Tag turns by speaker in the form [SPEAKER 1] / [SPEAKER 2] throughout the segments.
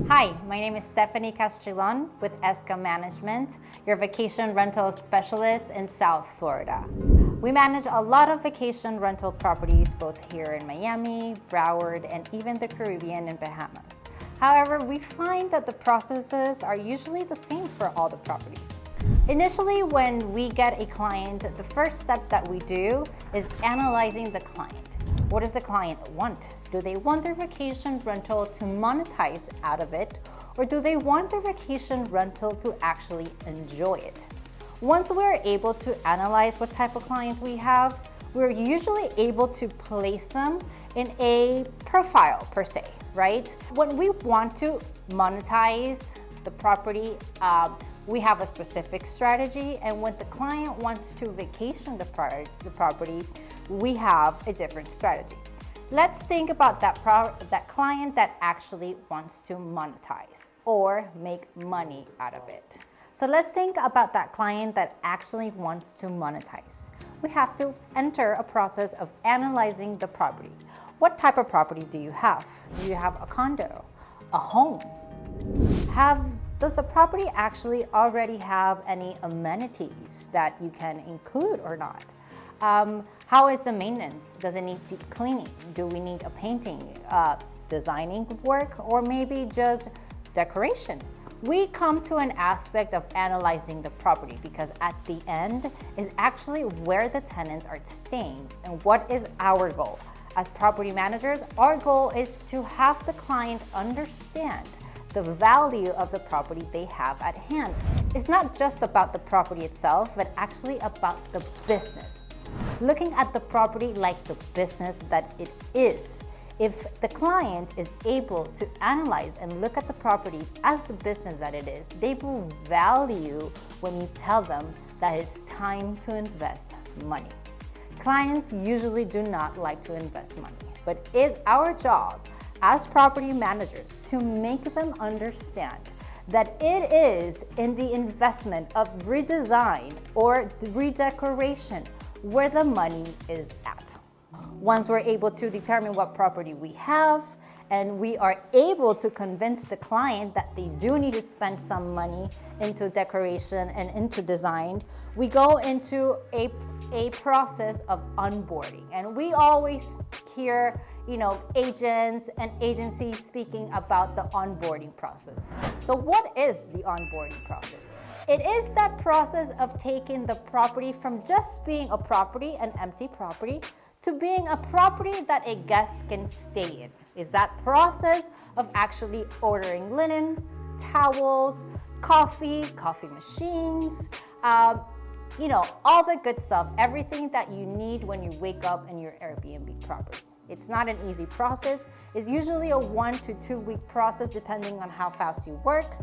[SPEAKER 1] Hi, my name is Esteffany Castrillon with ESCA Management, your vacation rental specialist in South Florida. We manage a lot of vacation rental properties both here in Miami, Broward, and even the Caribbean and Bahamas. However, we find that the processes are usually the same for all the properties. Initially, when we get a client, the first step that we do is analyzing the client. What does the client want? Do they want their vacation rental to monetize out of it, or do they want their vacation rental to actually enjoy it? Once we're able to analyze what type of client we have, we're usually able to place them in a profile per se, right? When we want to monetize the property, we have a specific strategy, and when the client wants to vacation the property, we have a different strategy. Let's think about that client that actually wants to monetize or make money out of it. So let's think about that client that actually wants to monetize. We have to enter a process of analyzing the property. What type of property do you have? Do you have a condo, a home? Does the property actually already have any amenities that you can include or not? How is the maintenance? Does it need deep cleaning? Do we need a painting, designing work, or maybe just decoration? We come to an aspect of analyzing the property because at the end is actually where the tenants are staying and what is our goal. As property managers, our goal is to have the client understand the value of the property they have at hand. It's not just about the property itself, but actually about the business. Looking at the property like the business that it is. If the client is able to analyze and look at the property as the business that it is, they will value when you tell them that it's time to invest money. Clients usually do not like to invest money, but it's our job as property managers to make them understand that it is in the investment of redesign or redecoration where the money is at. Once we're able to determine what property we have and we are able to convince the client that they do need to spend some money into decoration and into design, we go into a process of onboarding. And we always hear agents and agencies speaking about the onboarding process. So what is the onboarding process? It is that process of taking the property from just being a property, an empty property, to being a property that a guest can stay in. Is that process of actually ordering linens, towels, coffee machines, all the good stuff, everything that you need when you wake up in your Airbnb property. It's not an easy process. It's usually a 1 to 2 week process depending on how fast you work,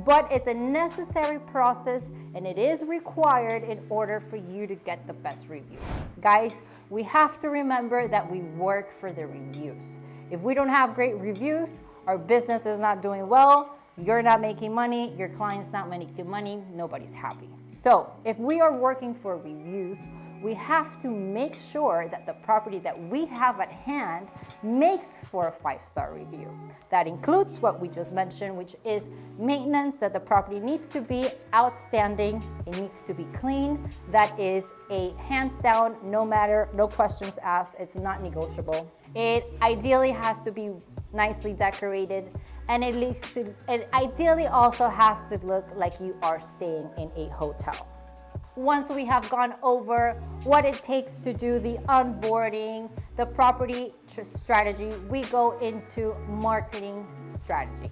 [SPEAKER 1] but it's a necessary process and it is required in order for you to get the best reviews. Guys, we have to remember that we work for the reviews. If we don't have great reviews, our business is not doing well, you're not making money, your client's not making money, nobody's happy. So if we are working for reviews, we have to make sure that the property that we have at hand makes for a 5-star review. That includes what we just mentioned, which is maintenance, that the property needs to be outstanding, it needs to be clean. That is a hands down, no questions asked, it's not negotiable. It ideally has to be nicely decorated, and it ideally also has to look like you are staying in a hotel. Once we have gone over what it takes to do the onboarding, the property strategy, we go into marketing strategy.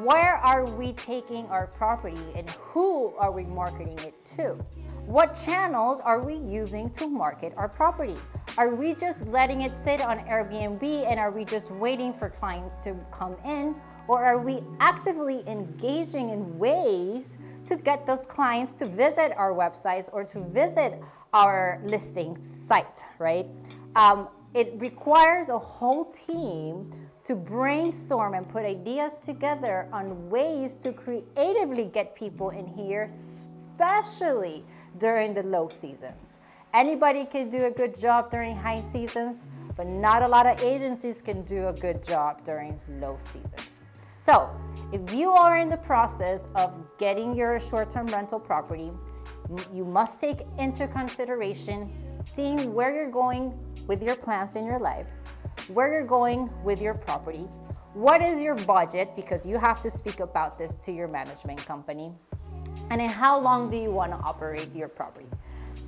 [SPEAKER 1] Where are we taking our property and who are we marketing it to? What channels are we using to market our property? Are we just letting it sit on Airbnb and are we just waiting for clients to come in? Or are we actively engaging in ways to get those clients to visit our websites or to visit our listing site, right? It requires a whole team to brainstorm and put ideas together on ways to creatively get people in here, especially during the low seasons. Anybody can do a good job during high seasons, but not a lot of agencies can do a good job during low seasons. So if you are in the process of getting your short-term rental property, you must take into consideration seeing where you're going with your plans in your life, where you're going with your property, what is your budget, because you have to speak about this to your management company, and then how long do you want to operate your property.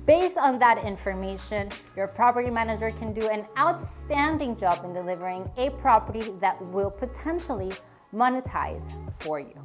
[SPEAKER 1] Based on that information, your property manager can do an outstanding job in delivering a property that will potentially monetize for you.